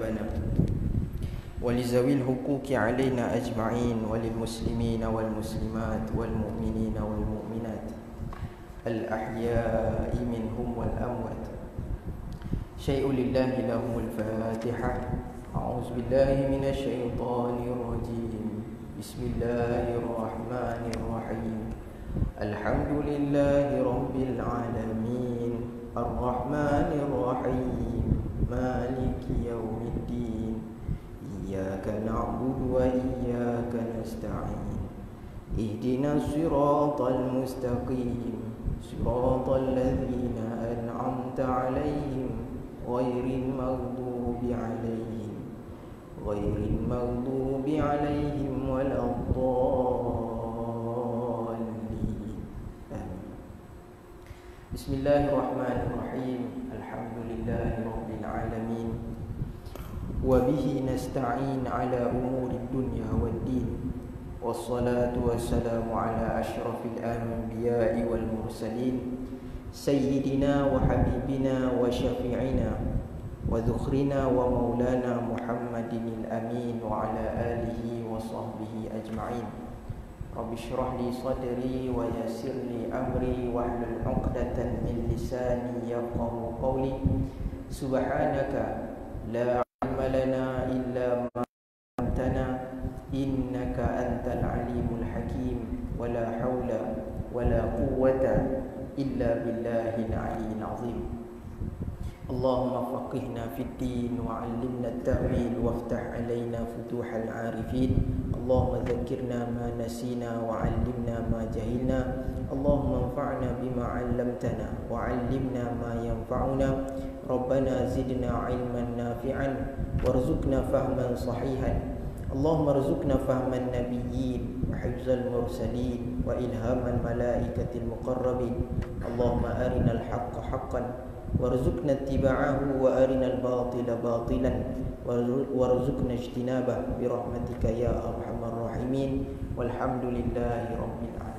حسابنا ولذوي الحقوق علينا أجمعين وللمسلمين والمسلمات والمؤمنين والمؤمنات الأحياء منهم والأموات. شيء لله لهم الفاتحة. أعوذ بالله من الشيطان الرجيم. بسم الله الرحمن الرحيم. الحمد لله رب العالمين الرحمن الرحيم مالك يوم الدين إياك نعبد وإياك نستعين اهدنا الصراط المستقيم صراط الذين أنعمت عليهم غير المغضوب عليهم ولا الضالين. بسم الله الرحمن الرحيم. الحمد لله رب العالمين وبه نستعين على أمور الدنيا والدين والصلاة والسلام على أشرف الأنبياء والمرسلين سيدنا وحبيبنا وشفيعنا وذخرنا ومولانا محمد الأمين وعلى آله وصحبه أجمعين. رب اشرح لي صدري ويسر لي أمري واحلل عقدة من لساني يفقهوا قولي. سبحانك لا علم لنا إلا ما علمتنا إنك أنت العليم الحكيم ولا حول ولا قوة إلا بالله العلي العظيم. اللهم فقهنا في الدين وعلمنا التأويل وافتح علينا فتوح العارفين. اللهم ذكرنا ما نسينا وعلمنا ما جهلنا. اللهم انفعنا بما علمتنا وعلمنا ما ينفعنا. ربنا زدنا علما نافعا وارزقنا فهما صحيحا. اللهم ارزقنا فهم النبيين وحفظ المرسلين وإلهام الملائكة المقربين. اللهم أرنا الحق حقا وارزقنا اتباعه وأرنا الباطل باطلا وارزقنا اجتنابه برحمتك يا أرحم الراحمين. والحمد لله رب العالمين.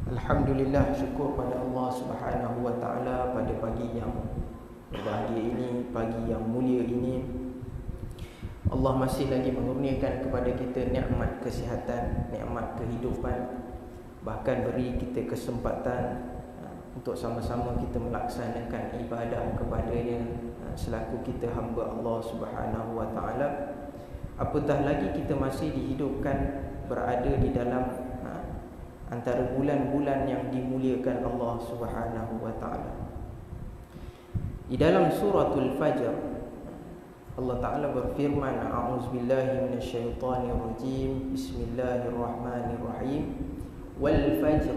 Alhamdulillah, syukur pada Allah Subhanahu wa taala pada pagi yang berbahagia ini, pagi yang mulia ini. Allah masih lagi mengurniakan kepada kita nikmat kesihatan, nikmat kehidupan, bahkan beri kita kesempatan untuk sama-sama kita melaksanakan ibadah kepada-Nya selaku kita hamba Allah Subhanahu wa taala. Apatah lagi kita masih dihidupkan berada di dalam antara bulan-bulan yang dimuliakan Allah Subhanahu wa taala. Di dalam suratul Fajr Allah Taala berfirman, a'udzubillahi minasyaitonir rajim. Bismillahirrahmanirrahim. Wal fajr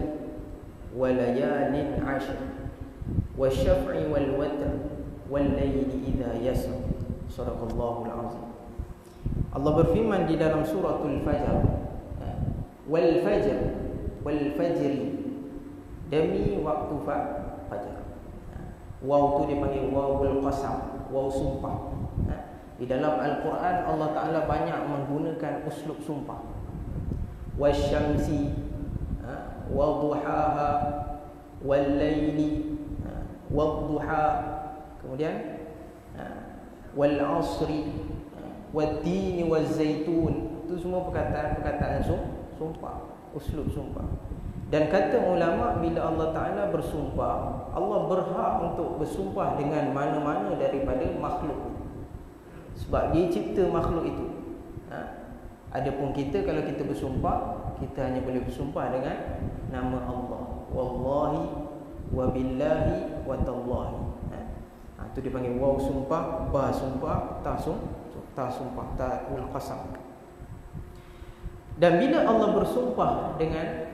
wa layalin 'ashr wasyaf'i wal watr wal layli idza yasr. Shadaqallahul azim. Allah berfirman di dalam suratul Fajr, wal fajr wal fajri, demi waktu fajar. Waw tu dipanggil wawul qasam, waw sumpah. Di dalam Al-Quran Allah Ta'ala banyak menggunakan uslub sumpah. Wasyamsi wadduhaha wallayli wadduha, kemudian wal asri waddini wazzaitun. Itu semua perkataan-perkataan sumpah, uslub sumpah. Dan kata ulama, bila Allah Ta'ala bersumpah, Allah berhak untuk bersumpah dengan mana-mana daripada makhluk, sebab Dia cipta makhluk itu. Adapun kita, kalau kita bersumpah, kita hanya boleh bersumpah dengan nama Allah. Wallahi wa billahi wa tallahi. Itu dipanggil waw sumpah, ba sumpah, ta sumpah, ta'ul qasam. Dan bila Allah bersumpah dengan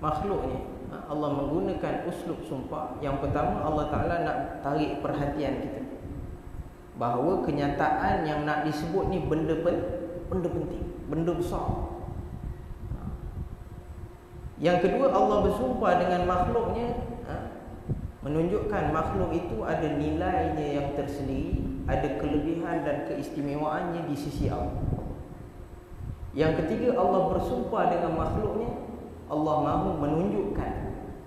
makhluknya, Allah menggunakan uslub sumpah. Yang pertama, Allah Ta'ala nak tarik perhatian kita bahawa kenyataan yang nak disebut ni benda penting, benda besar. Yang kedua, Allah bersumpah dengan makhluknya, menunjukkan makhluk itu ada nilainya yang tersendiri, ada kelebihan dan keistimewaannya di sisi Allah. Yang ketiga, Allah bersumpah dengan makhluknya, Allah mahu menunjukkan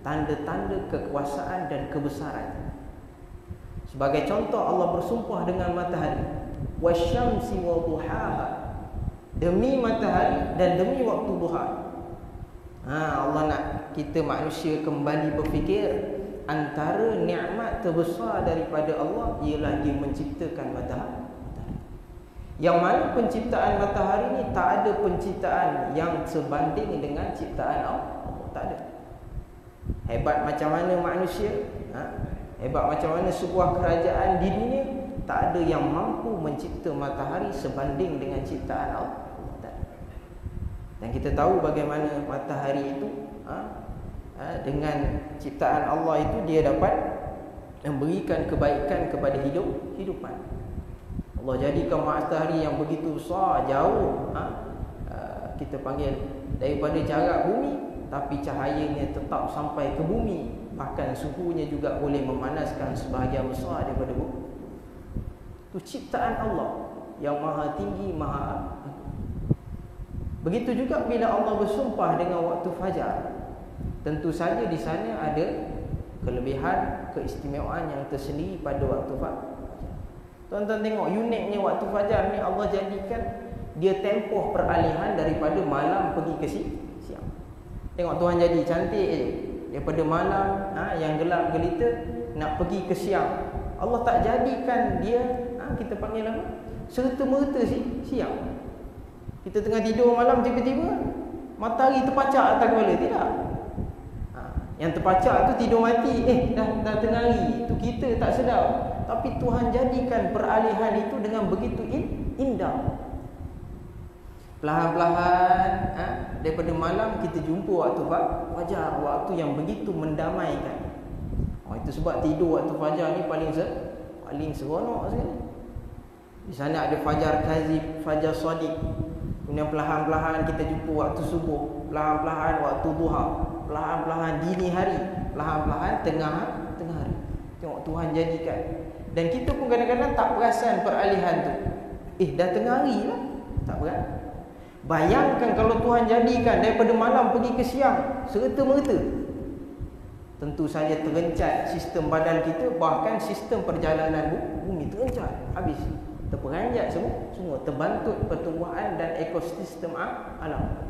tanda-tanda kekuasaan dan kebesaran. Sebagai contoh, Allah bersumpah dengan matahari, wasyamsi wa duhaha, demi matahari dan demi waktu duha. Allah nak kita manusia kembali berfikir, antara nikmat terbesar daripada Allah ialah Dia menciptakan matahari. Yang mana penciptaan matahari ni tak ada penciptaan yang sebanding dengan ciptaan Allah. Tak ada. Hebat macam mana manusia, hebat macam mana sebuah kerajaan di dunia, tak ada yang mampu mencipta matahari sebanding dengan ciptaan Allah. Dan kita tahu bagaimana matahari itu dengan ciptaan Allah itu dia dapat memberikan kebaikan kepada hidupan. Allah jadikan matahari yang begitu besar, jauh, kita panggil daripada jarak bumi, tapi cahayanya tetap sampai ke bumi. Bahkan suhunya juga boleh memanaskan sebahagian besar daripada bumi. Itu ciptaan Allah yang maha tinggi, maha. Begitu juga bila Allah bersumpah dengan waktu fajar, tentu saja di sana ada kelebihan, keistimewaan yang tersendiri pada waktu fajar. Tuan-tuan tengok uniknya waktu fajar ni, Allah jadikan dia tempoh peralihan daripada malam pergi ke siang. Tengok Tuhan jadi cantik je. Daripada malam yang gelap gelita nak pergi ke siang. Allah tak jadikan dia kita panggil apa? Serta-merta siang. Kita tengah tidur malam, tiba-tiba matahari terpacak atas kepala. Tidak. Yang terpacak tu tidur mati. Dah tengah hari. Itu kita tak sedar. Tapi Tuhan jadikan peralihan itu dengan begitu indah. Perlahan-lahan daripada malam kita jumpa waktu fajar, waktu yang begitu mendamaikan. Itu sebab tidur waktu fajar ni paling seronok sekali. Di sana ada fajar kazib, fajar shadiq. Kemudian perlahan-lahan kita jumpa waktu subuh, perlahan-lahan waktu duha, perlahan-lahan dini hari, perlahan-lahan tengah hari. Tengok Tuhan jadikan. Dan kita pun kadang-kadang tak perasan peralihan tu. Dah tengah hari lah. Tak perasan. Bayangkan kalau Tuhan jadikan daripada malam pergi ke siang serta-merta. Tentu saja terencat sistem badan kita, bahkan sistem perjalanan bumi terencat, habis. Terperanjat semua terbantut pertumbuhan dan ekosistem alam.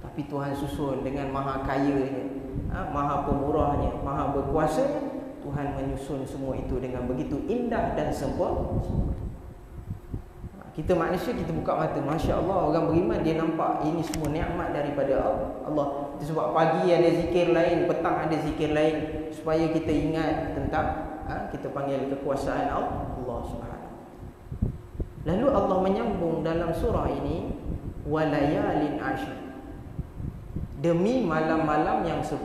Tapi Tuhan susun dengan maha kayanya, maha pemurahnya, maha berkuasanya. Tuhan menyusun semua itu dengan begitu indah dan sempurna. Kita manusia, kita buka mata, Masya Allah, orang beriman dia nampak ini semua nikmat daripada Allah. Itu sebab pagi ada zikir lain, petang ada zikir lain, supaya kita ingat tentang kita panggil kekuasaan Allah Subhanahu. Lalu Allah menyambung dalam surah ini, walayalin ashr, demi malam-malam yang 10.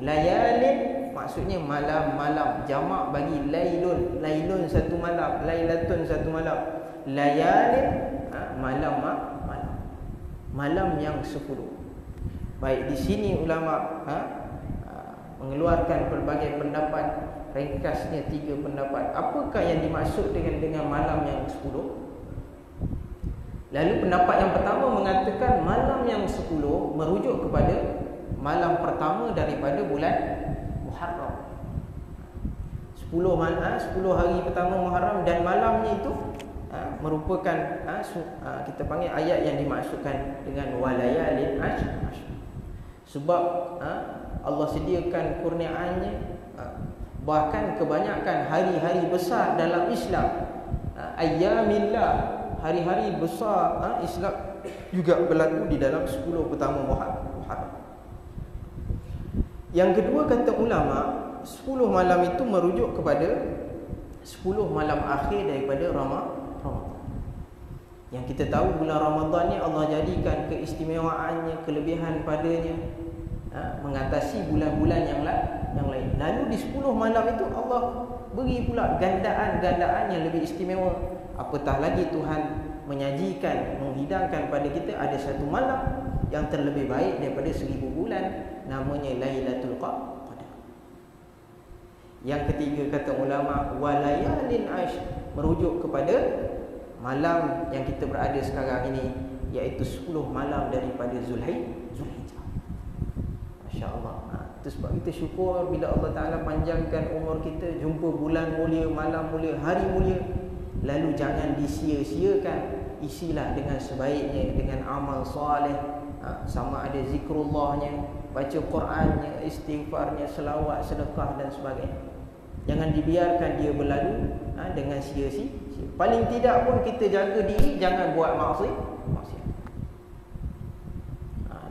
Layalin maksudnya malam-malam, jamak bagi lailun. Lailun satu malam, lailatun satu malam. Layalin malam yang 10. Baik, di sini ulama mengeluarkan pelbagai pendapat. Ringkasnya 3 pendapat. Apakah yang dimaksud dengan malam yang 10? Lalu pendapat yang pertama mengatakan malam yang 10 merujuk kepada malam pertama daripada bulan Muharram. 10 hari pertama Muharram, dan malamnya itu merupakan kita panggil ayat yang dimaksudkan dengan walayalin ashr. Sebab Allah sediakan kurniaannya, bahkan kebanyakan hari-hari besar dalam Islam, ayyamillah, hari-hari besar Islam juga berlaku di dalam 10 pertama Muharram. Yang kedua, kata ulama, 10 malam itu merujuk kepada 10 malam akhir daripada Ramadan. Yang kita tahu bulan Ramadan ni Allah jadikan keistimewaannya, kelebihan padanya mengatasi bulan-bulan yang lain. Lalu di 10 malam itu Allah beri pula gandaan-gandaan yang lebih istimewa. Apatah lagi Tuhan menyajikan, menghidangkan pada kita ada satu malam yang terlebih baik daripada 1000 bulan, namanya Lailatul Qadar. Yang ketiga, kata ulama, walayalin ashr, merujuk kepada malam yang kita berada sekarang ini, iaitu 10 malam daripada Zulhijjah. Masya Allah. Itu sebab kita syukur bila Allah Ta'ala panjangkan umur kita, jumpa bulan mulia, malam mulia, hari mulia. Lalu jangan disia-siakan. Isilah dengan sebaiknya, dengan amal soleh, sama ada zikrullahnya, baca Qurannya, istighfarnya, selawat, sedekah dan sebagainya. Jangan dibiarkan dia berlalu dengan sia-sia. Paling tidak pun kita jaga diri, jangan buat maksiat.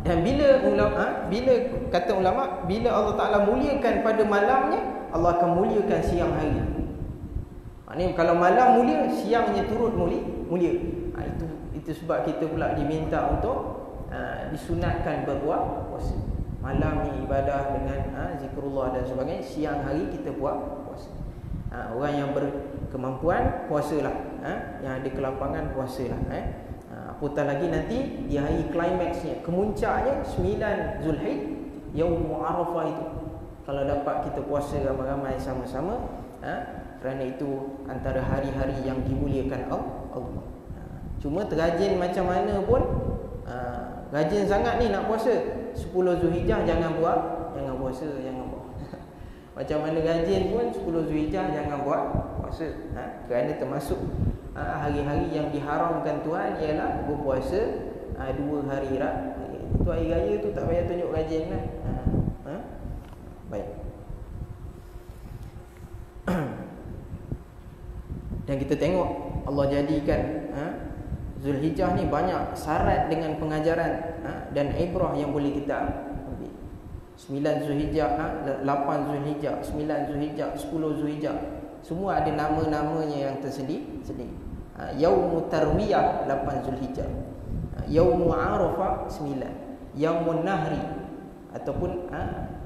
Dan bila kata ulama, bila Allah Ta'ala muliakan pada malamnya, Allah akan muliakan siang hari. Maknanya kalau malam mulia, siangnya turut mulia. Itu sebab kita pula diminta untuk disunatkan berpuasa. Malam ni ibadah dengan zikrullah dan sebagainya, siang hari kita buat puasa. Orang yang berkemampuan puasalah, yang ada kelapangan puasalah. Apatah lagi nanti di hari klimaksnya, kemuncaknya 9 Zulhijjah, Yaum Arafah itu. Kalau dapat kita puasa ramai-ramai sama-sama, kerana itu antara hari-hari yang dimuliakan Allah. Cuma terrajin macam mana pun, rajin sangat ni nak puasa 10 Zulhijjah jangan puasa. Macam mana rajin pun 10 Zulhijjah jangan buat puasa. Kerana termasuk hari-hari yang diharamkan Tuhan ialah berpuasa 2 hari raya. Itu hari raya tu tak payah tunjuk rajin lah. Baik. Dan kita tengok Allah jadikan Zulhijjah ni banyak syarat dengan pengajaran dan ibrah yang boleh kita ambil. 9 Zulhijjah, 8 Zulhijjah, 9 Zulhijjah, 10 Zulhijjah, semua ada nama-namanya yang tersendiri. Yaumut Tarwiyah 8 Zulhijjah, Yaumul Arafah 9, Yaumul Nahri ataupun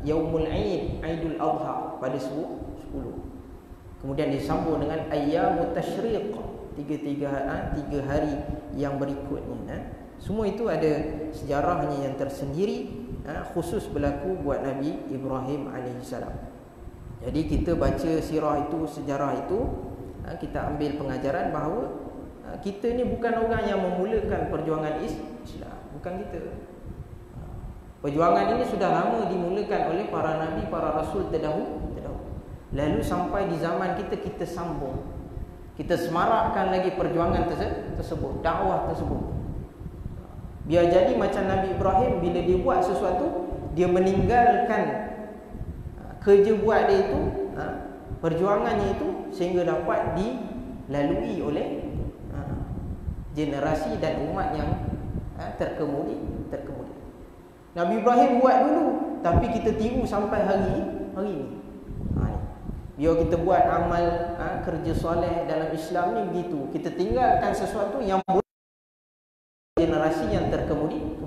Yaumul Aid, Aidul Adha pada 10. Kemudian disambung dengan Ayyamut Tashriq, 3 hari yang berikutnya. Semua itu ada sejarahnya yang tersendiri, khusus berlaku buat Nabi Ibrahim AS. Jadi kita baca sirah itu, sejarah itu, kita ambil pengajaran bahawa kita ni bukan orang yang memulakan perjuangan Islam. Bukan kita. Perjuangan ini sudah lama dimulakan oleh para Nabi, para Rasul terdahulu. Lalu sampai di zaman kita sambung. Kita semarakkan lagi perjuangan tersebut, dakwah tersebut. Biar jadi macam Nabi Ibrahim, bila dia buat sesuatu, dia meninggalkan kerja buat dia itu, perjuangannya itu, sehingga dapat dilalui oleh generasi dan umat yang terkemudi. Nabi Ibrahim buat dulu, tapi kita tiru sampai hari ini. Biar kita buat amal kerja soleh dalam Islam ni begitu. Kita tinggalkan sesuatu yang boleh generasi yang terkemudian.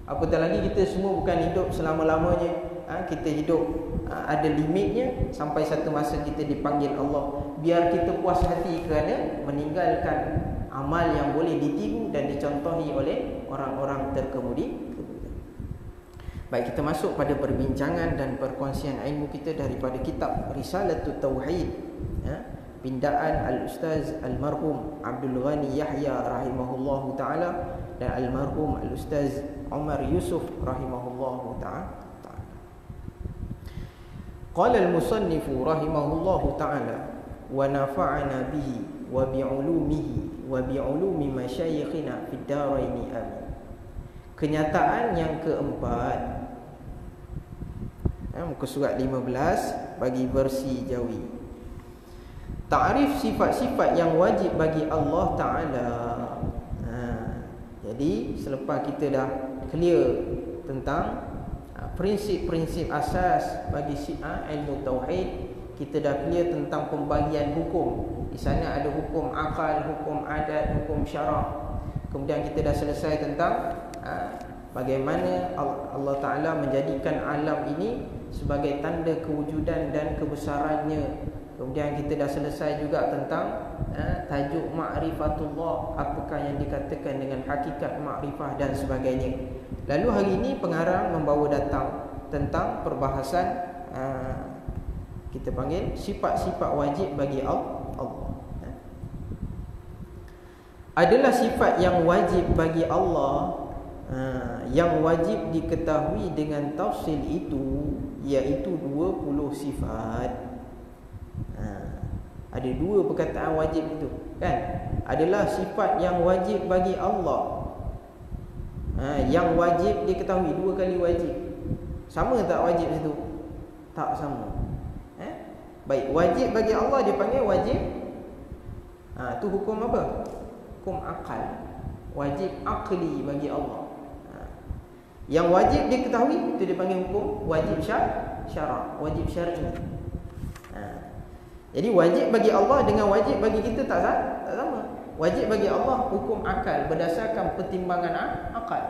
Apatah lagi kita semua bukan hidup selama-lamanya. Kita hidup ada limitnya, sampai satu masa kita dipanggil Allah. Biar kita puas hati kerana meninggalkan amal yang boleh ditiru dan dicontohi oleh orang-orang terkemudian. Baik, kita masuk pada perbincangan dan perkongsian ilmu kita daripada kitab Risalatut Tauhid, pindaan Al-Ustaz Almarhum Abdul Ghani Yahya rahimahullahu ta'ala dan Almarhum Al-Ustaz Umar Yusuf rahimahullahu ta'ala. Qala al-musannifu rahimahullahu ta'ala wa nafa'ana bihi wa bi'ulumihi wa bi'ulumi masyayikhina fid daraini amin. Kenyataan yang keempat, muka surat 15 bagi versi Jawi. Ta'rif sifat-sifat yang wajib bagi Allah Ta'ala. Jadi selepas kita dah clear tentang prinsip-prinsip asas bagi ilmu tauhid, kita dah clear tentang pembagian hukum. Di sana ada hukum akal, hukum adat, hukum syarak. Kemudian kita dah selesai tentang bagaimana Allah Ta'ala menjadikan alam ini sebagai tanda kewujudan dan kebesarannya. Kemudian kita dah selesai juga tentang tajuk ma'rifatullah, apakah yang dikatakan dengan hakikat ma'rifah dan sebagainya. Lalu hari ini pengarang membawa datang tentang perbahasan kita panggil sifat-sifat wajib bagi Allah. Adalah sifat yang wajib bagi Allah, yang wajib diketahui dengan tafsil itu iaitu 20 sifat. Ada 2 perkataan wajib itu kan. Adalah sifat yang wajib bagi Allah. Yang wajib diketahui, 2 kali wajib. Sama tak wajib situ? Tak sama. Baik, wajib bagi Allah dipanggil wajib. Tu hukum apa? Hukum akal. Wajib akli bagi Allah. Yang wajib diketahui itu dipanggil hukum wajib syarak, wajib syar'i. Jadi wajib bagi Allah dengan wajib bagi kita tak sama. Wajib bagi Allah hukum akal berdasarkan pertimbangan akal.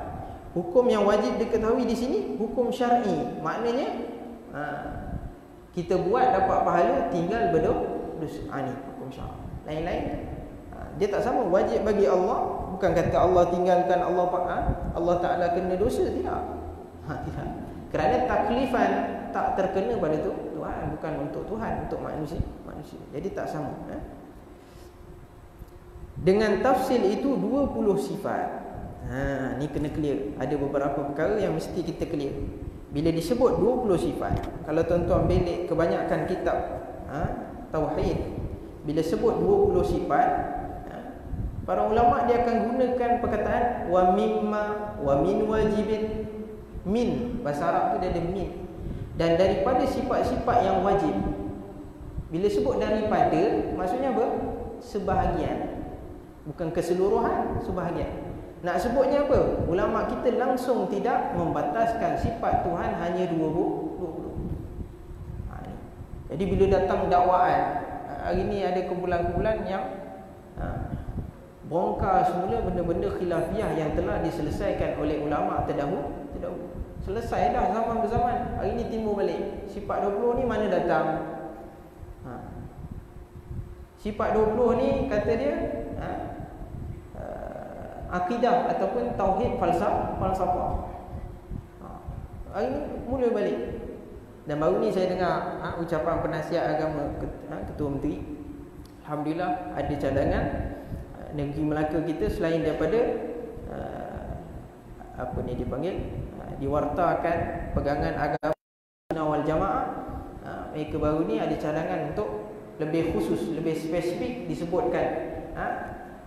Hukum yang wajib diketahui di sini hukum syar'i. Maknanya kita buat dapat pahala, tinggal berdosa. Ni hukum syarak. Lain-lain. Dia tak sama. Wajib bagi Allah bukan kata Allah tinggalkan Allah Ta'ala kena dosa, tidak. Tidak. Kerana taklifan tak terkena pada Tuhan, bukan untuk Tuhan, untuk manusia. Jadi tak sama. Dengan tafsil itu 20 sifat. Ni kena clear. Ada beberapa perkara yang mesti kita clear. Bila disebut 20 sifat, kalau tuan-tuan belik kebanyakan kitab tauhid, bila sebut 20 sifat, para ulama dia akan gunakan perkataan wa mimma, wa min wajibin. Min, bahasa Arab tu dia ada min. Dan daripada sifat-sifat yang wajib. Bila sebut daripada, maksudnya apa? Sebahagian. Bukan keseluruhan, sebahagian. Nak sebutnya apa? Ulama kita langsung tidak membataskan sifat Tuhan hanya 20. Jadi bila datang dakwaan, hari ni ada kumpulan-kumpulan yang bongkar semula benda-benda khilafiyah yang telah diselesaikan oleh ulama terdahulu. Selesai dah zaman berzaman. Hari ni timbul balik. Sifat 20 ni mana datang? Sifat 20 ni kata dia akidah ataupun tauhid falsafah. Hari ni mula balik. Dan baru ni saya dengar ucapan penasihat agama Ketua Menteri. Alhamdulillah ada cadangan negeri Melaka kita selain daripada apa ni dipanggil diwartakan pegangan agama wal jamaah, mereka baru ni ada cadangan untuk lebih khusus, lebih spesifik disebutkan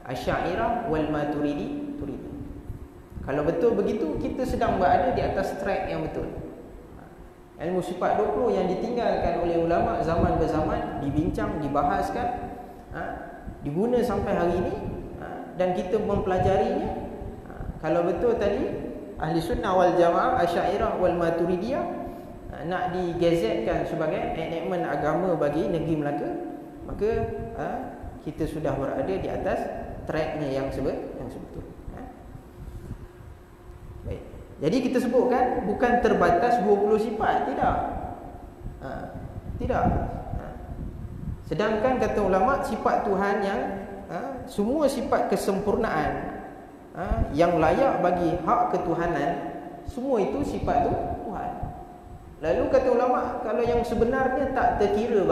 Asy'ariyah wal Maturidi. Kalau betul begitu, kita sedang berada di atas track yang betul. Ilmu sifat 20 yang ditinggalkan oleh ulama zaman berzaman, dibincang, dibahaskan, diguna sampai hari ini, dan kita mempelajarinya. Kalau betul tadi Ahli Sunnah wal Jamaah, Asy'ariyah wal Maturidiyah nak digazetkan sebagai enakmen agama bagi negeri Melaka, maka kita sudah berada di atas tracknya yang sebetul. Baik. Jadi kita sebutkan bukan terbatas 20 sifat, tidak. Tidak. Sedangkan kata ulama, sifat Tuhan yang semua sifat kesempurnaan yang layak bagi hak ketuhanan, semua itu sifat Tuhan. Lalu kata ulama, kalau yang sebenarnya tak terkira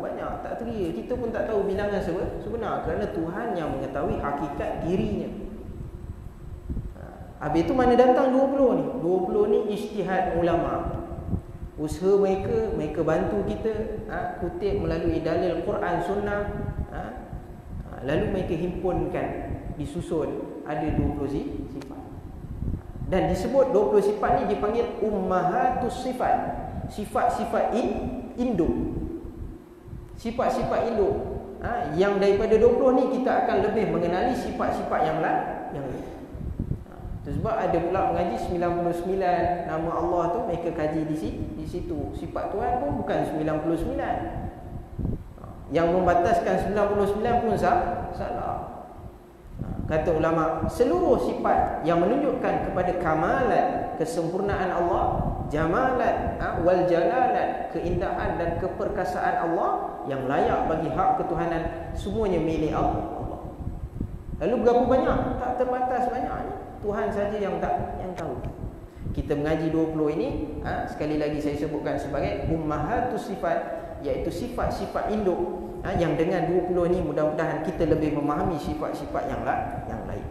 banyak, tak terkira, kita pun tak tahu bilangan sebenar, kerana Tuhan yang mengetahui hakikat dirinya. Habis itu mana datang 20 ni? 20 ni ijtihad ulama. Usaha mereka bantu kita, kutip melalui dalil Quran Sunnah, lalu mereka himpunkan, disusun, ada 20 sifat. Dan disebut 20 sifat ni dipanggil ummahatus sifat. Sifat-sifat induk. Sifat-sifat induk. Yang daripada 20 ni kita akan lebih mengenali sifat-sifat yang lain. Sebab ada pula mengaji 99 nama Allah tu, mereka kaji di situ. Sifat Tuhan pun bukan 99. Yang membataskan 99 pun salah. Kata ulama, seluruh sifat yang menunjukkan kepada kamalat, kesempurnaan Allah, jamalat wal jalalat, keindahan dan keperkasaan Allah yang layak bagi hak ketuhanan, semuanya milik Allah. Lalu berapa banyak? Tak terbatas banyaknya. Tuhan saja yang tahu. Kita mengaji 20 ini, sekali lagi saya sebutkan sebagai ummahatus sifat, iaitu sifat-sifat induk. Yang dengan 20 ni mudah-mudahan kita lebih memahami sifat-sifat yang lain.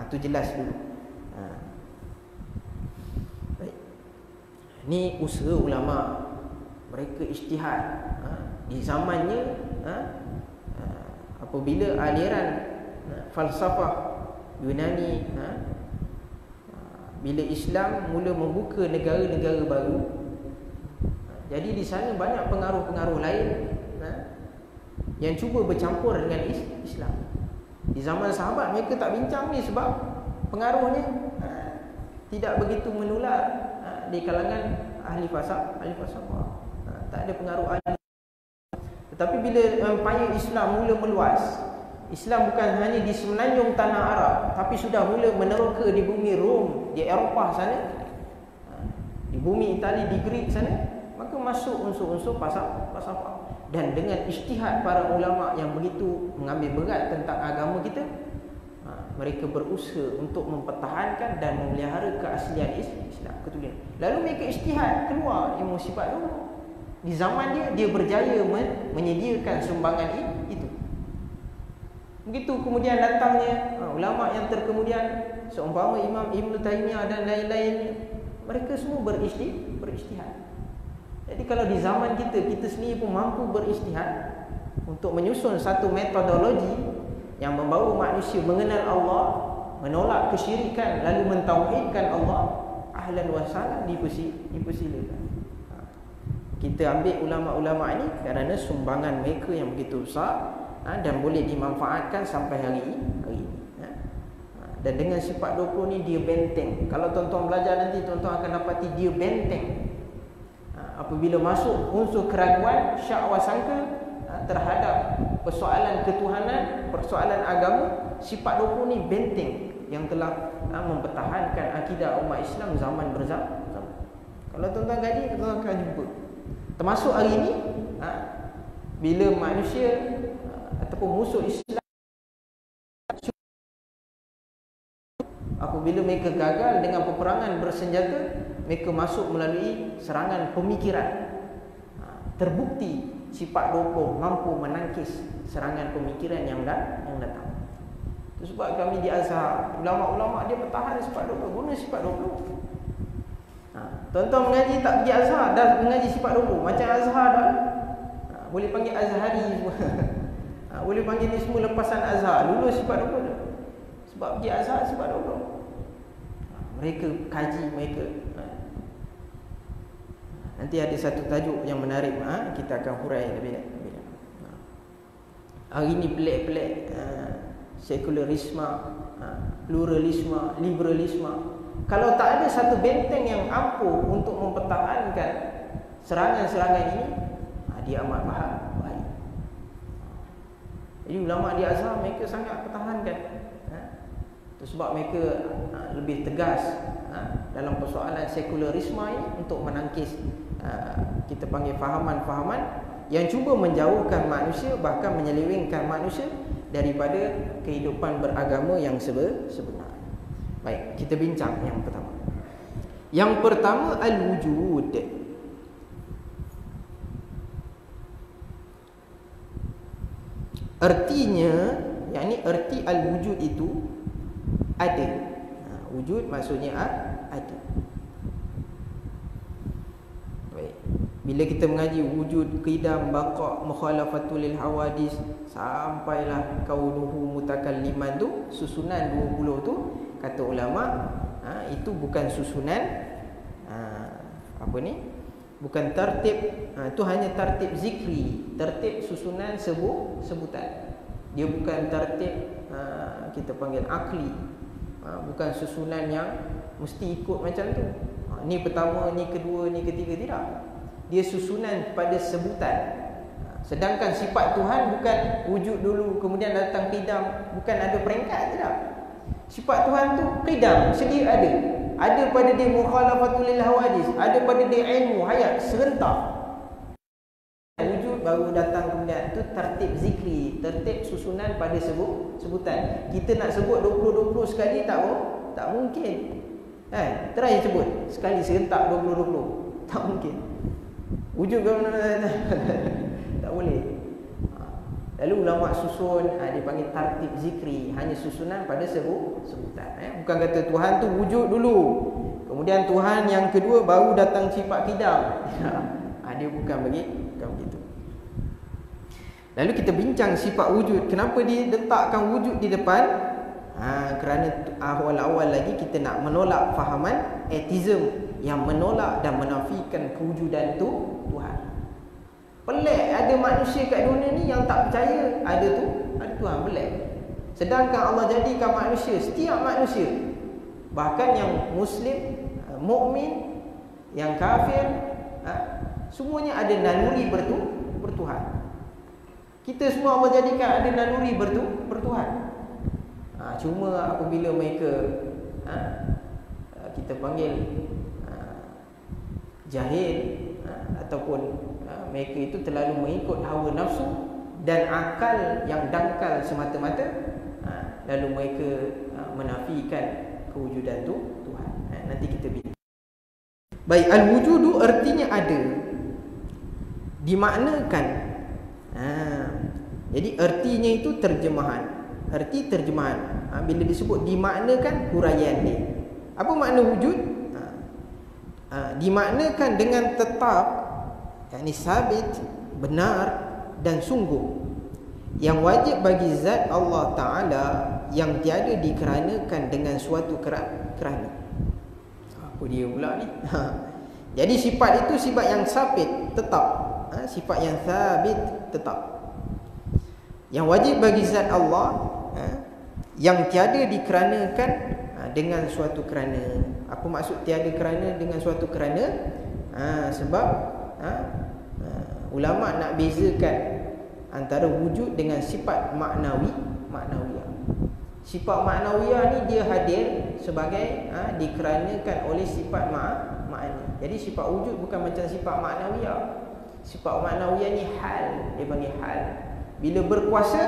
Itu jelas dulu. Baik. Ni usaha ulama mereka ijtihad. Di zamannya apabila aliran falsafah Yunani, bila Islam mula membuka negara-negara baru, jadi di sana banyak pengaruh-pengaruh lain yang cuba bercampur dengan Islam. Di zaman sahabat mereka tak bincang ni sebab pengaruhnya tidak begitu menular di kalangan ahli falsafah. Tak ada pengaruh ahli. Tetapi bila empayar Islam mula meluas, Islam bukan hanya di semenanjung tanah Arab, tapi sudah mula meneroka di bumi Rom, di Eropah sana, di bumi Itali, di Greek sana, maka masuk unsur-unsur falsafah. Dan dengan ijtihad para ulama yang begitu mengambil berat tentang agama kita, mereka berusaha untuk mempertahankan dan memelihara keaslian Islam, ketulisan. Lalu mereka ijtihad, keluar ilmu sifat dulu. Di zaman dia berjaya menyediakan sumbangan itu. Begitu kemudian datangnya ulama yang terkemudian, seumpama Imam Ibn Taymiyah dan lain-lainnya, mereka semua berijtihad. Jadi kalau di zaman kita sendiri pun mampu berijtihad untuk menyusun satu metodologi yang membawa manusia mengenal Allah, menolak kesyirikan, lalu mentauhidkan Allah, ahlan wa sahlan, dipersilakan. Kita ambil ulama-ulama ini kerana sumbangan mereka yang begitu besar dan boleh dimanfaatkan sampai hari ini. Dan dengan sifat 20 ni dia benteng. Kalau tuan-tuan belajar nanti, tuan-tuan akan dapati dia benteng. Apabila masuk unsur keraguan, syak wa sangka terhadap persoalan ketuhanan, persoalan agama, sifat 20 ni benteng yang telah mempertahankan akidah umat Islam zaman berzaman. Kalau tuan-tuan gaji, tuan-tuan akan jumpa. Termasuk hari ini, bila manusia ataupun musuh Islam, apabila mereka gagal dengan peperangan bersenjata, mereka masuk melalui serangan pemikiran. Terbukti sifat 20 mampu menangkis serangan pemikiran yang datang. Itu sebab kami di Azhar, ulama-ulama dia bertahan sifat 20, guna sifat 20. Tuan-tuan mengaji tak pergi Azhar, dah mengaji sifat 20. Macam Azhar dah, boleh panggil Azhari semua. Boleh panggil ni semua lepasan Azhar, lulus sifat 20 dah. Sebab pergi Azhar sifat 20. Mereka kaji, mereka. Nanti ada satu tajuk yang menarik, kita akan hurai lebih. Hari ni pelik-pelik, sekularisme, pluralisme, liberalisme. Kalau tak ada satu benteng yang ampuh untuk mempertahankan serangan-serangan ini, dia amat bahaya. Jadi ulama di Azhar mereka sangat pertahankan. Itu sebab mereka lebih tegas dalam persoalan sekularisme ini untuk menangkis kita panggil fahaman-fahaman yang cuba menjauhkan manusia, bahkan menyelewengkan manusia daripada kehidupan beragama yang sebenar. Baik, kita bincang yang pertama. Yang pertama, al-wujud. Artinya, yakni erti al-wujud itu ada. Wujud maksudnya ada. Baik. Bila kita mengaji wujud, qidam, baqa', mukhalafatul lil hawadis, sampailah kaunuhu mutakalliman tu, susunan 20 tu, kata ulama, itu bukan susunan bukan tertib, itu hanya tertib zikri, tertib susunan sebutan. Dia bukan tertib kita panggil akli, bukan susunan yang mesti ikut macam tu. Ni pertama, ni kedua, ni ketiga, tidak. Dia susunan pada sebutan. Sedangkan sifat Tuhan bukan wujud dulu kemudian datang qidam, bukan ada peringkat, tidak. Sifat Tuhan tu qidam, sedia ada. Ada pada dia mukhalafatul lil hawadis, ada pada dia ilmu, hayat, serentak. Wujud baru datang kemudian. Itu tertib zikri, tertib susunan pada sebutan. Kita nak sebut 20-20 sekali tak mungkin. Try sebut sekali serentak 20-20. Tak mungkin. Wujud tak boleh. Lalu ulama susun, dia panggil tartib zikri, hanya susunan pada sebutan. Bukan kata Tuhan tu wujud dulu, kemudian Tuhan yang kedua baru datang sifat qidam. Dia bukan begitu. Lalu kita bincang sifat wujud. Kenapa dia letakkan wujud di depan? Kerana awal-awal lagi kita nak menolak fahaman atheism yang menolak dan menafikan kewujudan Tuhan. Pelik, ada manusia kat dunia ni yang tak percaya ada Tuhan. Pelik. Sedangkan Allah jadikan manusia, setiap manusia, bahkan yang muslim, mukmin, yang kafir, semuanya ada naluri bertuhan. Kita semua Allah jadikan ada naluri bertuhan. Cuma apabila mereka kita panggil jahil, ataupun mereka itu terlalu mengikut hawa nafsu dan akal yang dangkal semata-mata, lalu mereka menafikan kewujudan Tuhan. Nanti kita bincang. Baik, al-wujudu artinya ada, dimaknakan. Jadi artinya itu terjemahan. Arti terjemahan. Bila disebut dimaknakan, huraian dia. Apa makna wujud? Dimaknakan dengan tetap, yakni sabit, benar dan sungguh, yang wajib bagi zat Allah Ta'ala, yang tiada dikeranakan dengan suatu kerana. Apa dia pula ni? Jadi sifat itu sifat yang sabit, tetap. Sifat yang sabit, tetap, yang wajib bagi zat Allah, yang tiada dikeranakan dengan suatu kerana. Apa maksud tiada kerana dengan suatu kerana? Sebab ulama nak bezakan antara wujud dengan sifat maknawiyah. Sifat maknawiyah ni dia hadir sebagai dikeranakan oleh sifat ma'ani. Jadi sifat wujud bukan macam sifat maknawiyah. Sifat maknawiyah ni hal, dia panggil hal. Bila berkuasa,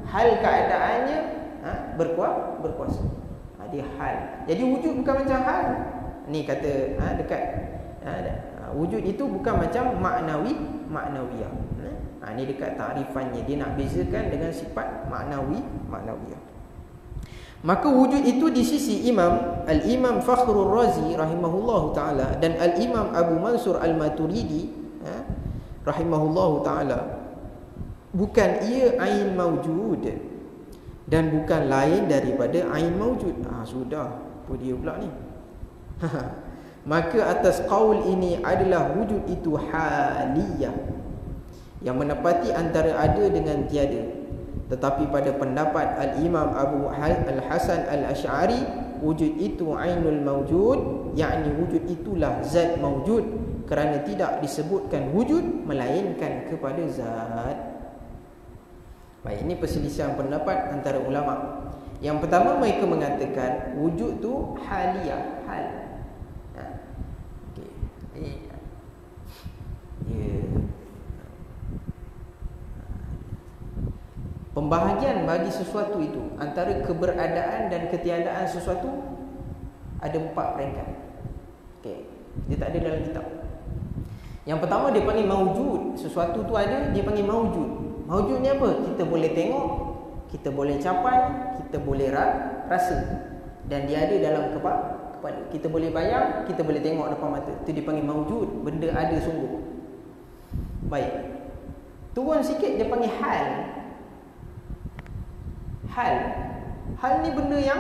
hal keadaannya berkuasa. Dia hal. Jadi wujud bukan macam hal. Ni kata dekat wujud itu bukan macam maknawiyah. Ni dekat ta'rifannya, dia nak bezakan dengan sifat maknawiyah. Maka wujud itu di sisi Al-Imam Fakhrul Razi rahimahullahu ta'ala dan Al-Imam Abu Mansur Al-Maturidi rahimahullahu ta'ala, bukan ia ain mawjud dan bukan lain daripada ain mawjud. Sudah, apa dia pula ni? Maka atas qaul ini adalah wujud itu haliyah, yang menepati antara ada dengan tiada. Tetapi pada pendapat Al-Imam Abu Al-Hasan Al-Ash'ari, wujud itu ainul mawjud, yakni wujud itulah zat mawjud, kerana tidak disebutkan wujud melainkan kepada zat. Baik, ini perselisihan pendapat antara ulama. Yang pertama, mereka mengatakan wujud tu haliyah, hal. Pembahagian bagi sesuatu itu antara keberadaan dan ketiadaan sesuatu ada 4 peringkat. Dia tak ada dalam kitab. Yang pertama dia panggil maujud. Sesuatu tu ada, dia panggil maujud. Maujud ni apa? Kita boleh tengok, kita boleh capai, kita boleh rasa, dan dia ada dalam kepala. Kita boleh bayang, kita boleh tengok depan mata. Itu dipanggil maujud, benda ada sungguh. Baik, turun sikit dia panggil hal. Hal ni benda yang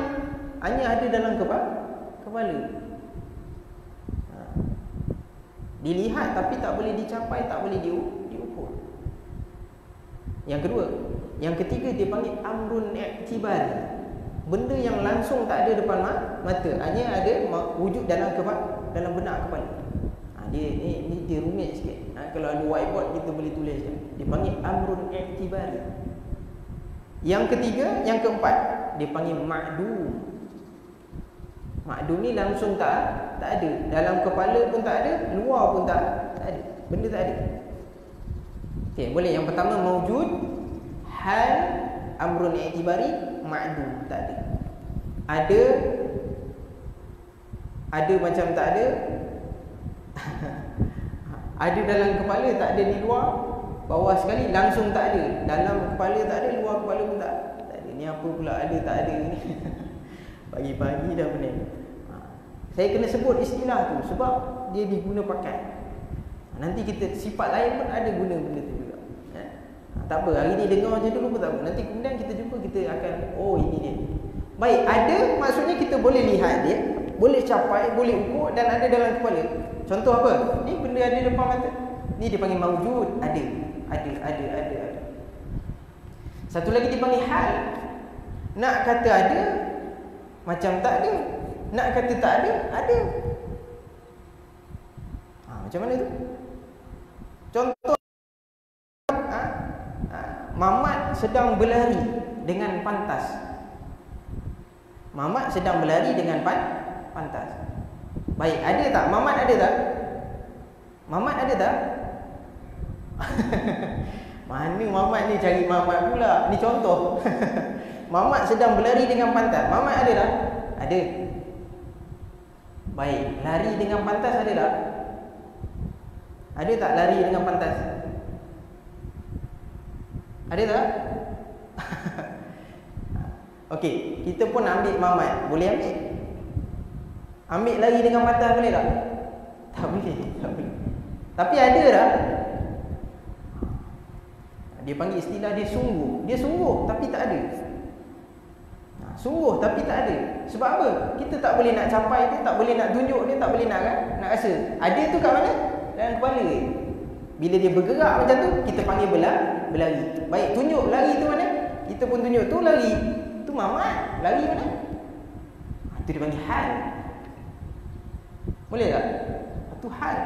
hanya ada dalam kepala. Dilihat tapi tak boleh dicapai, tak boleh diukur. Yang kedua, yang ketiga dia panggil amrun i'tibari. Benda yang langsung tak ada depan mata, hanya ada wujud dalam benak kepala. Dia rumit sikit. Kalau ada whiteboard kita boleh tulis kan. Dia panggil amrun i'tibari. Yang ketiga, yang keempat, dia panggil ma'dum. Ma'dum ni langsung tak ada. Dalam kepala pun tak ada, luar pun tak ada. Benda tak ada. Okey, boleh. Yang pertama maujud, hal, amrun i'tibari, ma'dum, tak ada. Ada macam tak ada. Ada dalam kepala, tak ada di luar. Bawah sekali langsung tak ada. Dalam kepala tak ada, luar kepala pun tak ada. Ni apa pula ada tak ada ni? Pagi-pagi dah pening. Saya kena sebut istilah tu sebab dia diguna pakai. Nanti kita sifat lain pun ada guna benda tu juga. Tak apa, hari ni dengar je dulu pun tak apa. Nanti kemudian kita jumpa, kita akan, oh ini dia. Baik, ada maksudnya kita boleh lihat dia, boleh capai, boleh ukur dan ada dalam kepala. Contoh apa? Ni benda ada depan mata. Ni dia panggil mawjud, ada. Satu lagi dipanggil hal. Nak kata ada, macam tak ada. Nak kata tak ada, ada. Macam mana tu? Contoh, Mamat sedang berlari dengan pantas. Mamat sedang berlari dengan pantas. Baik, ada tak? Mamat ada tak? Mamat ada tak? Mana Mamat ni, cari Mamat pula. Ni contoh. Mamat sedang berlari dengan pantas. Mamat ada tak? Ada. Baik, lari dengan pantas ada tak? Ada tak lari dengan pantas? Ada tak? Okey, kita pun ambil Mamat. Boleh ambil? Ambil lari dengan pantas boleh tak? Tak boleh. Tapi ada tak? Dia panggil istilah dia sungguh. Dia sungguh tapi tak ada. Sungguh tapi tak ada. Sebab apa? Kita tak boleh nak capai dia, tak boleh nak tunjuk dia, tak boleh nak rasa. Ada tu kat mana? Dalam kepala. Bila dia bergerak macam tu, kita panggil berlari. Baik, tunjuk lari tu mana? Kita pun tunjuk tu lari. Tu Mamat, lari mana? Itu dia panggil hal. Boleh tak? Itu hal.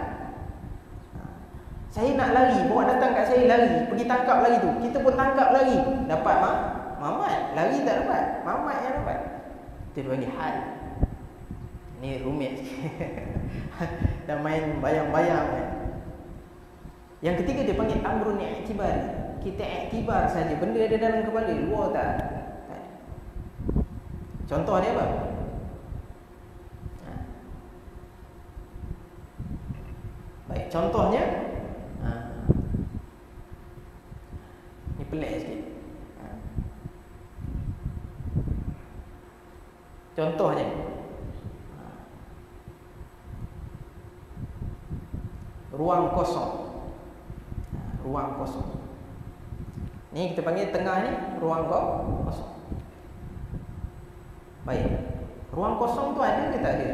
Saya nak lari, bawa datang kat saya lari, pergi tangkap lari tu. Kita pun tangkap lari. Dapat Mamat, lari tak dapat. Mamat yang dapat. Itu dia panggil hal. Ni rumit sikit. Dah main bayang-bayang kan. Yang ketiga dia panggil amrun i'tibari. Kita iktibar saja, benda ada dalam kepala, luar tak. Contoh dia apa? Baik, contohnya ni pelik sikit. Contohnya ruang kosong. Ruang kosong. Ni kita panggil tengah ni ruang kosong. Baik. Ruang kosong tu ada ke tak ada?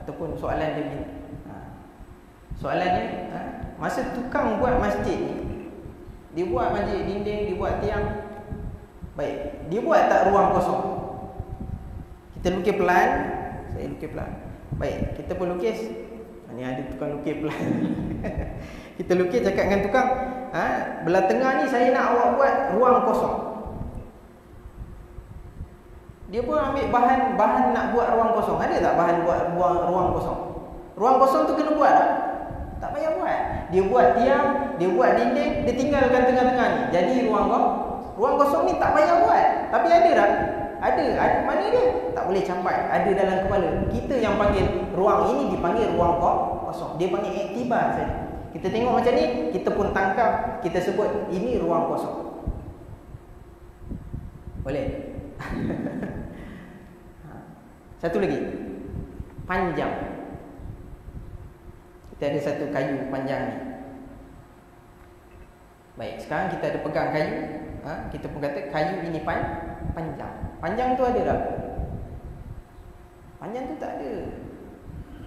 Ataupun soalan dia begini. Soalannya, masa tukang buat masjid ni, dia buat masjid dinding, dia buat tiang. Baik, dia buat tak ruang kosong? Kita lukis pelan. Saya lukis pelan. Baik, kita pun lukis. Ni ada tukang lukis pelan. Kita lukis, cakap dengan tukang, belah tengah ni saya nak awak buat ruang kosong. Dia pun ambil bahan nak buat ruang kosong. Ada tak bahan buat ruang kosong? Ruang kosong tu kena buat tak? Tak payah buat. Dia buat tiang, dia buat dinding, dia tinggalkan tengah-tengah ni. Jadi ruang kosong ni tak payah buat. Tapi ada tak? Ada. Mana dia? Tak boleh capai. Ada dalam kepala. Kita yang panggil ruang ini dipanggil ruang kosong. Dia panggil iktibar saja. Kita tengok macam ni, kita pun tangkap, kita sebut ini ruang kosong. Boleh? Satu lagi. Panjang. Kita ada satu kayu panjang ni. Baik, sekarang kita ada pegang kayu. Kita pun kata kayu ini panjang. Panjang tu ada tak? Panjang tu tak ada.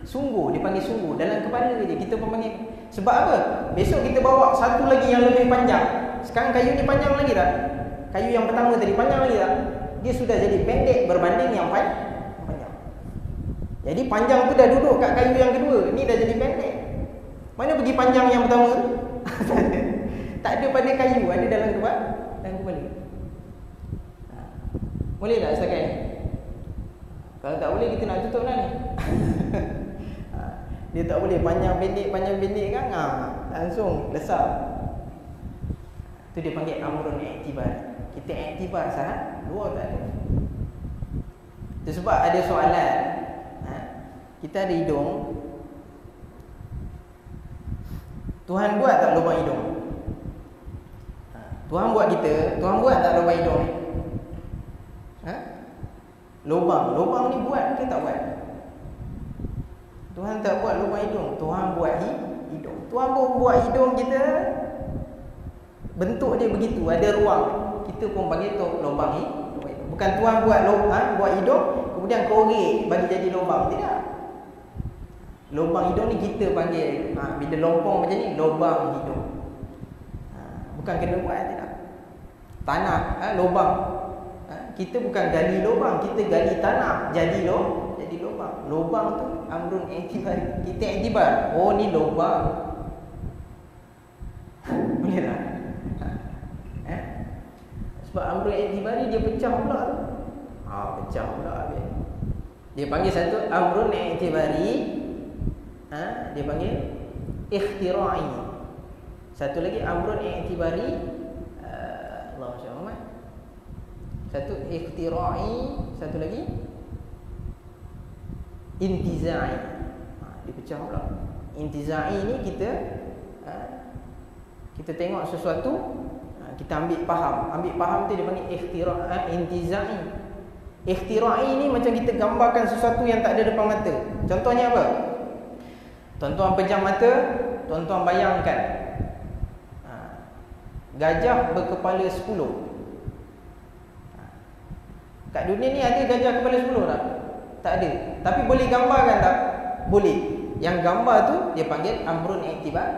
Sungguh, dia panggil sungguh. Dalam kepala je kita pun panggil. Sebab apa? Besok kita bawa satu lagi yang lebih panjang. Sekarang kayu ni panjang lagi tak? Kayu yang pertama tadi panjang lagi tak? Dia sudah jadi pendek berbanding yang panjang. Jadi panjang tu dah duduk kat kayu yang kedua. Ni dah jadi pendek. Mana pergi panjang yang pertama tu? Tak ada pada kayu, ada dalam kepala. Boleh tak setakat ni? Kalau tak boleh, kita nak tutup lah ni. Dia tak boleh panjang pendek kan, langsung lesap. Tu dia panggil amrun i'tibar. Kita i'tibar sah, luar tak ada. Itu sebab ada soalan. Kita ada hidung. Tuhan buat tak lubang hidung? Tuhan buat kita, Tuhan buat tak lubang hidung ni? Lubang ni buat ke tak buat? Tuhan tak buat lubang hidung, Tuhan buat hidung. Tuhan pun buat hidung kita, bentuk dia begitu, ada ruang. Kita pun panggil tu lubang hidung. Bukan Tuhan buat lubang, buat hidung, kemudian korek bagi jadi lubang. Tidak. Lubang hidung ni kita panggil, bila lompong macam ni, lubang hidung. Bukan kena buat, tidak. Tanah, lubang. Kita bukan gali lubang, kita gali tanah, jadi lubang. Lubang tu amrun i'tibari. Kita i'tibar, oh ni lubang. Boleh tak? Sebab amrun i'tibari dia pecah pula tu. Pecah pula habis. Dia panggil satu amrun i'tibari, dia panggil ikhtira'i. Satu lagi amrun i'tibari, Allah SWT. Satu ikhtira'i, satu lagi intiza'i. Dia pecah pula. Intiza'i ni kita tengok sesuatu, kita ambil faham tu dia panggil ikhtira'i, intiza'i. Ikhtira'i ni macam kita gambarkan sesuatu yang tak ada depan mata. Contohnya apa? Tuan-tuan pejam mata, tuan-tuan bayangkan gajah berkepala 10. Kat dunia ni ada gajah kepala 10 tak? Tak ada. Tapi boleh gambarkan tak? Boleh. Yang gambar tu dia panggil amrun i'tibar.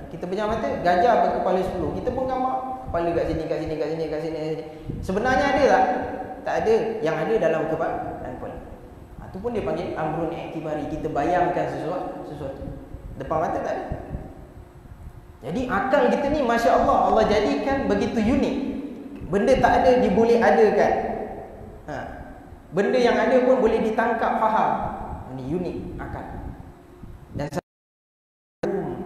Kita pejam mata, gajah berkepala 10. Kita pun gambar kepala kat sini, kat sini, kat sini, kat sini. Sebenarnya ada tak? Tak ada. Yang ada dalam kepala. Itu pun dia panggil amrun i'tibari. Kita bayangkan sesuatu. Depan mata tak ada. Jadi akal kita ni Masya Allah, Allah jadikan begitu unik. Benda tak ada dia boleh adakan. Benda yang ada pun boleh ditangkap, faham. Ini unik akal. Dan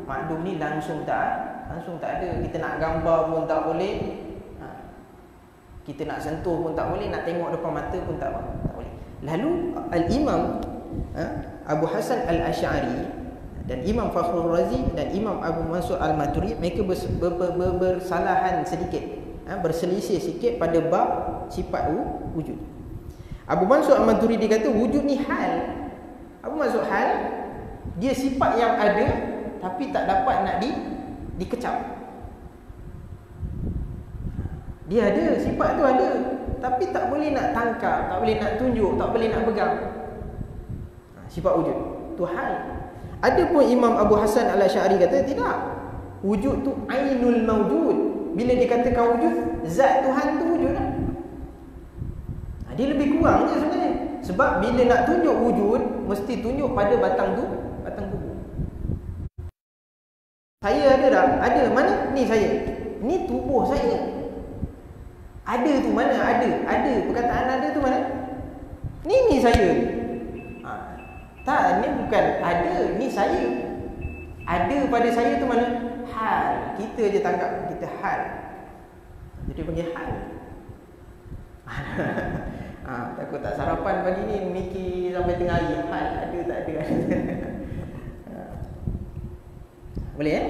maklum ni langsung tak ada. Kita nak gambar pun tak boleh. Kita nak sentuh pun tak boleh, nak tengok depan mata pun tak boleh. Lalu Al-Imam Abu Hasan Al-Asy'ari dan Imam Fakhrul Razi dan Imam Abu Mansur Al-Maturidi, mereka bersalahan sedikit, berselisih sikit pada bab sifat wujud. Abu Mansur Al-Maturidi kata wujud ni hal. Apa maksud hal? Dia sifat yang ada tapi tak dapat nak dikecap. Dia ada, sifat tu ada, tapi tak boleh nak tangkap, tak boleh nak tunjuk, tak boleh nak pegang. Sifat wujud tu hal. Ada pun Imam Abu Hasan Al-Asy'ari kata tidak. Wujud tu ainul mawjud. Bila dikatakan wujud, zat Tuhan tu wujud lah. Dia lebih kurang je sebenarnya. Sebab bila nak tunjuk wujud, mesti tunjuk pada batang tubuh. Saya ada tak? Ada. Mana? Ni saya. Ni tubuh saya. Ada tu mana? Ada. Perkataan ada tu mana? Ni saya. Tak, ni bukan ada. Ni saya. Ada pada saya tu mana? Hal. Kita je tangkap. Kita hal. Jadi panggil hal. Takut tak sarapan pagi ni, mikir sampai tengah hari. Hal ada tak ada. Boleh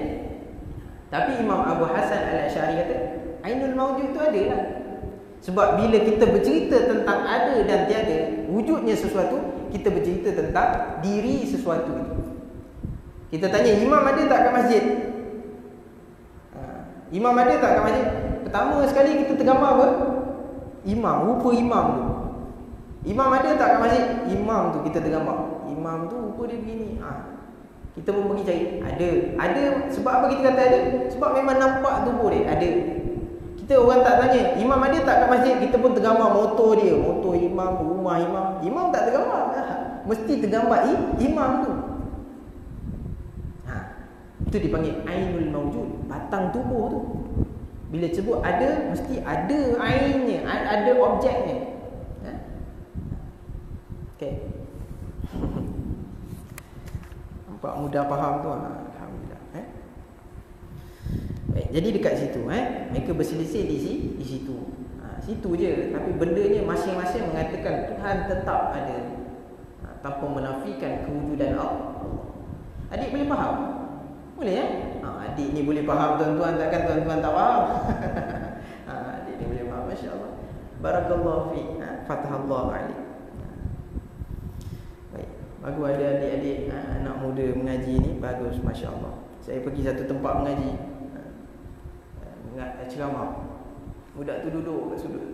Tapi Imam Abu Hasan Al-Asy'ari kata ainul mawjud tu ada lah. Sebab bila kita bercerita tentang ada dan tiada, wujudnya sesuatu, kita bercerita tentang diri sesuatu itu. Kita tanya, imam ada tak kat masjid? Imam ada tak kat masjid? Pertama sekali kita tergambar apa? Imam, rupa imam tu. Imam ada tak kat masjid? Imam tu kita tergambar. Imam tu rupa dia begini. Kita pun pergi cari. Ada. Sebab apa kita kata ada? Sebab memang nampak tubuh dia. Ada. Kita orang tak tanya, imam ada tak kat masjid? Kita pun tergambar motor dia, motor imam, rumah imam. Imam tak tergambar. Mesti tergambar imam tu. Itu dipanggil ainul mawjud, batang tubuh tu. Bila sebut ada, mesti ada ainnya, ada objeknya. Okey. Nampak mudah faham tu. Alhamdulillah. Baik, jadi dekat situ mereka berselisih di situ. Situ je, tapi bendanya masing-masing mengatakan Tuhan tetap ada, tanpa menafikan kewujudan Allah. Adik boleh faham? Boleh adik ni boleh faham tuan-tuan, takkan tuan-tuan tak faham. Adik ni boleh faham, masya-Allah. Barakallahu fi, fatahallahu alaik. Baik. Bagus ada adik-adik anak muda mengaji ni, bagus, masya-Allah. Saya pergi satu tempat mengaji, ceramah. Budak tu duduk kat sudut.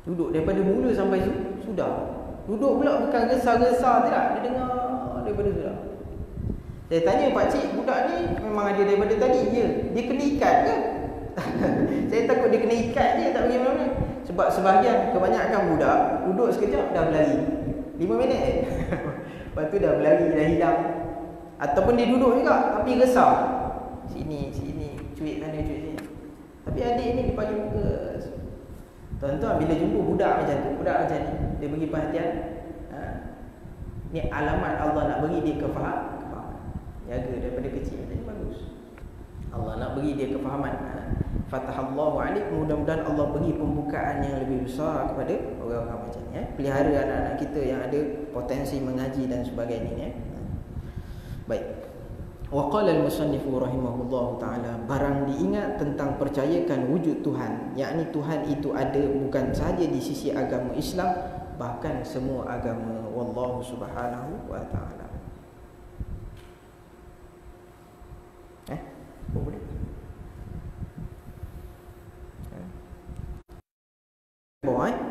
Duduk daripada mula sampai sudah. Duduk pula bukan gesar-gesar tidak, dia dengar daripada sudah. Saya tanya pakcik, budak ni memang ada daripada tadi? Ya. Dia kena ikat ke? Saya takut dia kena ikat je, tak pergi mana-mana. Sebab sebahagian, kebanyakan budak duduk sekejap dah berlari 5 minit. Lepas tu dah berlari, dah hilang. Ataupun dia duduk juga tapi gesar. Sini, cuit sana, cuit sini. Tapi adik ni dia bagi muka. Tuan-tuan bila jumpa budak macam tu, budak macam ni, dia bagi perhatian. Ni alamat Allah nak bagi dia kefahaman. Jaga daripada kecil macam ni, bagus. Allah nak bagi dia kefahaman. Fatahallahu alaik, mudah-mudahan Allah bagi pembukaan yang lebih besar kepada orang-orang macam ni. Pelihara anak-anak kita yang ada potensi mengaji dan sebagainya. Baik. Wa qala al-musannif rahimahullahu taala, barang diingat tentang percayakan wujud Tuhan, yakni Tuhan itu ada bukan sahaja di sisi agama Islam, bahkan semua agama. Wallahu subhanahu wa taala. Boleh.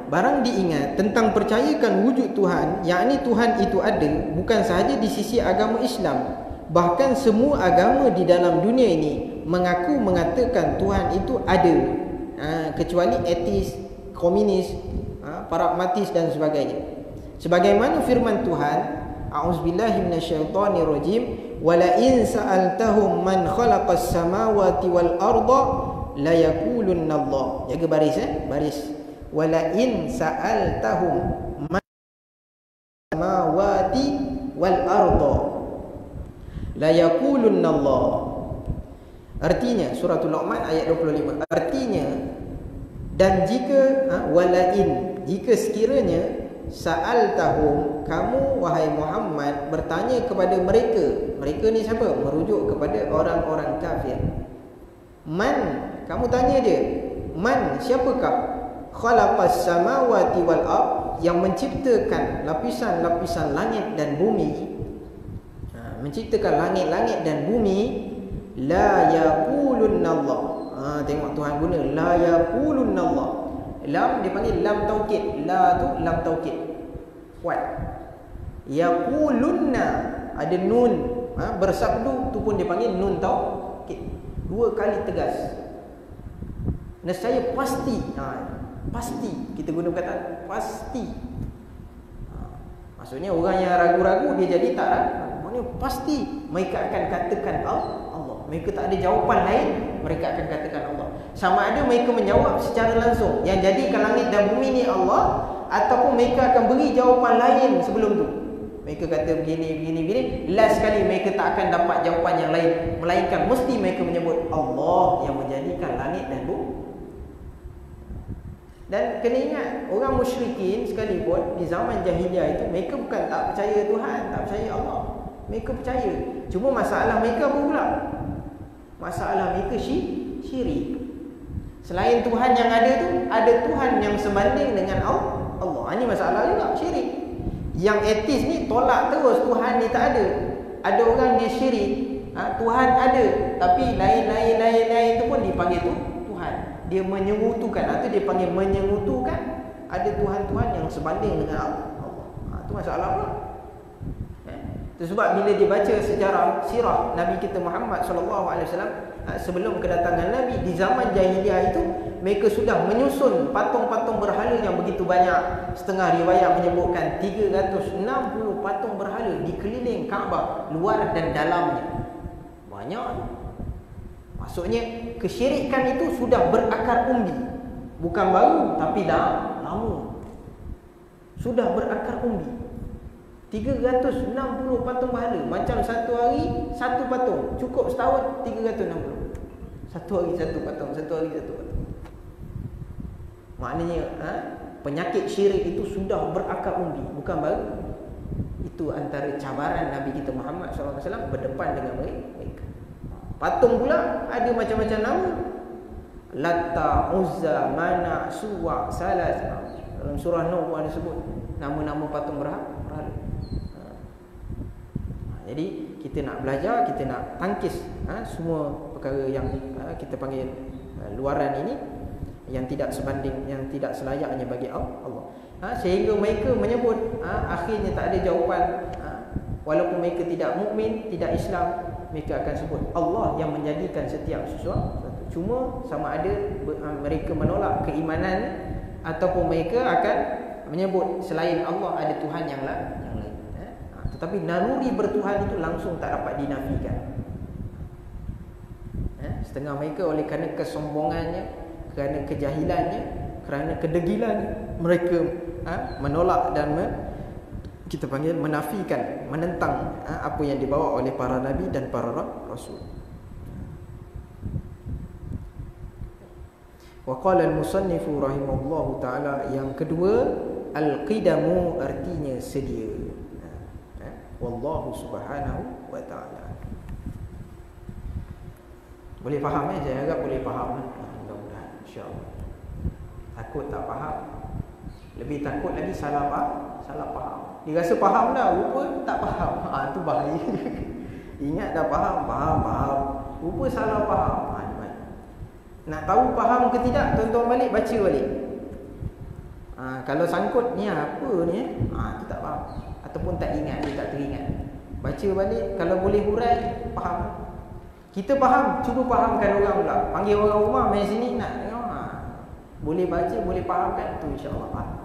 Barang diingat tentang percayakan wujud Tuhan, yakni Tuhan itu ada bukan sahaja di sisi agama Islam, bahkan semua agama di dalam dunia ini mengaku mengatakan Tuhan itu ada, kecuali etis, komunis, pragmatis dan sebagainya. Sebagaimana firman Tuhan, a'udzubillahi minasyaitonirrajim, wala in sa'altahum man khalaqas samawati wal arda la yaqulunna Allah. Jaga baris, baris. Wala in sa'altahum man samawati wal arda la yaqulunna Allah. Artinya suratul Luqman ayat 25. Artinya, dan jika wala in, jika sekiranya sa'altahum, kamu wahai Muhammad bertanya kepada mereka. Mereka ni siapa? Merujuk kepada orang-orang kafir. Man, kamu tanya dia, man, siapakah? Khalaqas samawati wal ard, yang menciptakan lapisan-lapisan langit dan bumi. Menciptakan langit-langit dan bumi. La yaqulunna Allah. Tengok Tuhan guna la yaqulunna Allah. Lam dia panggil lam taukid. La tu lam taukid. Kuat. Yaqulunna, ada nun, bersabdu tu pun dia panggil nun taukid. 2 kali tegas. Nescaya pasti. Pasti. Kita guna perkataan pasti. Maksudnya orang yang ragu-ragu dia jadi tak ragu. Maksudnya pasti mereka akan katakan Allah. Mereka tak ada jawapan lain, mereka akan katakan Allah. Sama ada mereka menjawab secara langsung, yang jadikan langit dan bumi ni Allah, ataupun mereka akan beri jawapan lain sebelum tu. Mereka kata begini. Last sekali mereka tak akan dapat jawapan yang lain, melainkan mesti mereka menyebut Allah yang menjadikan langit dan bumi. Dan kena ingat, orang musyrikin sekalipun di zaman jahiliah itu, mereka bukan tak percaya Tuhan, tak percaya Allah. Mereka percaya. Cuma masalah mereka apa pula? Masalah mereka syirik. Selain Tuhan yang ada tu, ada Tuhan yang sebanding dengan Allah. Ini masalah juga, syirik. Yang etis ni tolak terus Tuhan ni tak ada. Ada orang dia syirik, Tuhan ada, tapi lain tu pun dipanggil tu Tuhan. Dia menyengutukan, atau dia panggil menyengutukan. Ada Tuhan-Tuhan yang sebanding dengan Allah. Itu masalah pula. Itu sebab bila dia baca sejarah sirah Nabi kita Muhammad SAW, sebelum kedatangan Nabi, di zaman jahiliah itu mereka sudah menyusun patung-patung berhala yang begitu banyak. Setengah riwayat menyebutkan 360 patung berhala di keliling Kaabah, luar dan dalamnya. Banyak. Maksudnya kesyirikan itu sudah berakar umbi. Bukan baru, tapi dah lama. Sudah berakar umbi. 360 patung berhala. Macam satu hari satu patung. Cukup setahun 360. Satu hari satu patung, satu hari satu patung. Maknanya penyakit syirik itu sudah berakar umbi, bukan baru. Itu antara cabaran Nabi kita Muhammad SAW berdepan dengan mereka. Patung pula ada macam-macam nama. Latta, Uzza, Mana, Suwa, Salas. Dalam surah Nuh ada sebut nama-nama patung berhala. Jadi kita nak belajar, kita nak tangkis semua perkara yang kita panggil luaran ini, yang tidak sebanding, yang tidak selayaknya bagi Allah. Sehingga mereka menyebut akhirnya tak ada jawapan, walaupun mereka tidak mukmin, tidak Islam, mereka akan sebut Allah yang menjadikan setiap sesuatu. Cuma sama ada mereka menolak keimanan ataupun mereka akan menyebut selain Allah ada Tuhan yang lain. Tetapi naluri bertuhan itu langsung tak dapat dinafikan. Setengah mereka oleh kerana kesombongannya, kerana kejahilannya, kerana kedegilannya, mereka menolak dan kita panggil menafikan, menentang apa yang dibawa oleh para nabi dan para rasul. Wa qala al-musannifu rahimahullahu taala, yang kedua, al-qidamu artinya sedia. Wallahu subhanahu wa ta'ala. Boleh faham saya harap boleh faham. Mudah-mudahan insya-Allah. Takut tak faham, lebih takut lagi salah faham. Dia rasa faham dah, rupa tak faham. Tu bahaya. Ingat dah faham, rupa salah faham. Nak tahu faham ke tidak, tonton balik, baca balik. Kalau sangkut ni apa ni, tu tak faham. Ataupun tak ingat, dia tak teringat. Baca balik, kalau boleh hurai, faham. Kita faham, cuba fahamkan orang pula. Panggil orang rumah, main sini nak tengok. Boleh baca, boleh fahamkan, tu insya-Allah faham.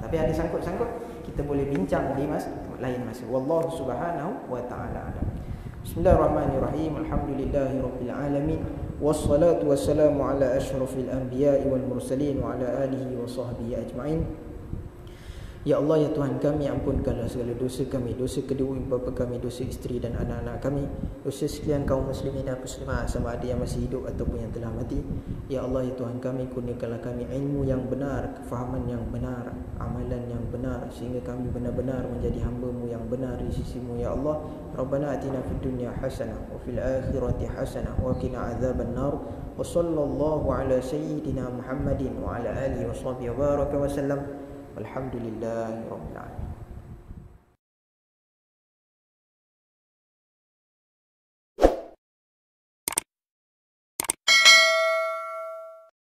Tapi ada sangkut-sangkut, kita boleh bincang di lain masa. Wallahu subhanahu wa ta'ala alam. Bismillahirrahmanirrahim. Alhamdulillahirabbil alamin. Wassalatu wassalamu ala asyrafil anbiya'i wal mursalin wa ala alihi wa sahbihi ajma'in. Ya Allah, ya Tuhan kami, ampunkanlah segala dosa kami, dosa kedua bapa kami, dosa isteri dan anak-anak kami, dosa sekalian kaum muslimin dan muslimat, sama ada yang masih hidup ataupun yang telah mati. Ya Allah, ya Tuhan kami, kurniakanlah kami ilmu yang benar, kefahaman yang benar, amalan yang benar, sehingga kami benar-benar menjadi hamba-Mu yang benar di sisi-Mu. Ya Allah, Rabbana atina fid dunya hasanah wa fil akhirati hasanah wa qina adzaban nar. Wa sallallahu ala sayyidina Muhammadin wa ala alihi wa sahbihi wa baraka wa sallam. Alhamdulillahirabbil alamin.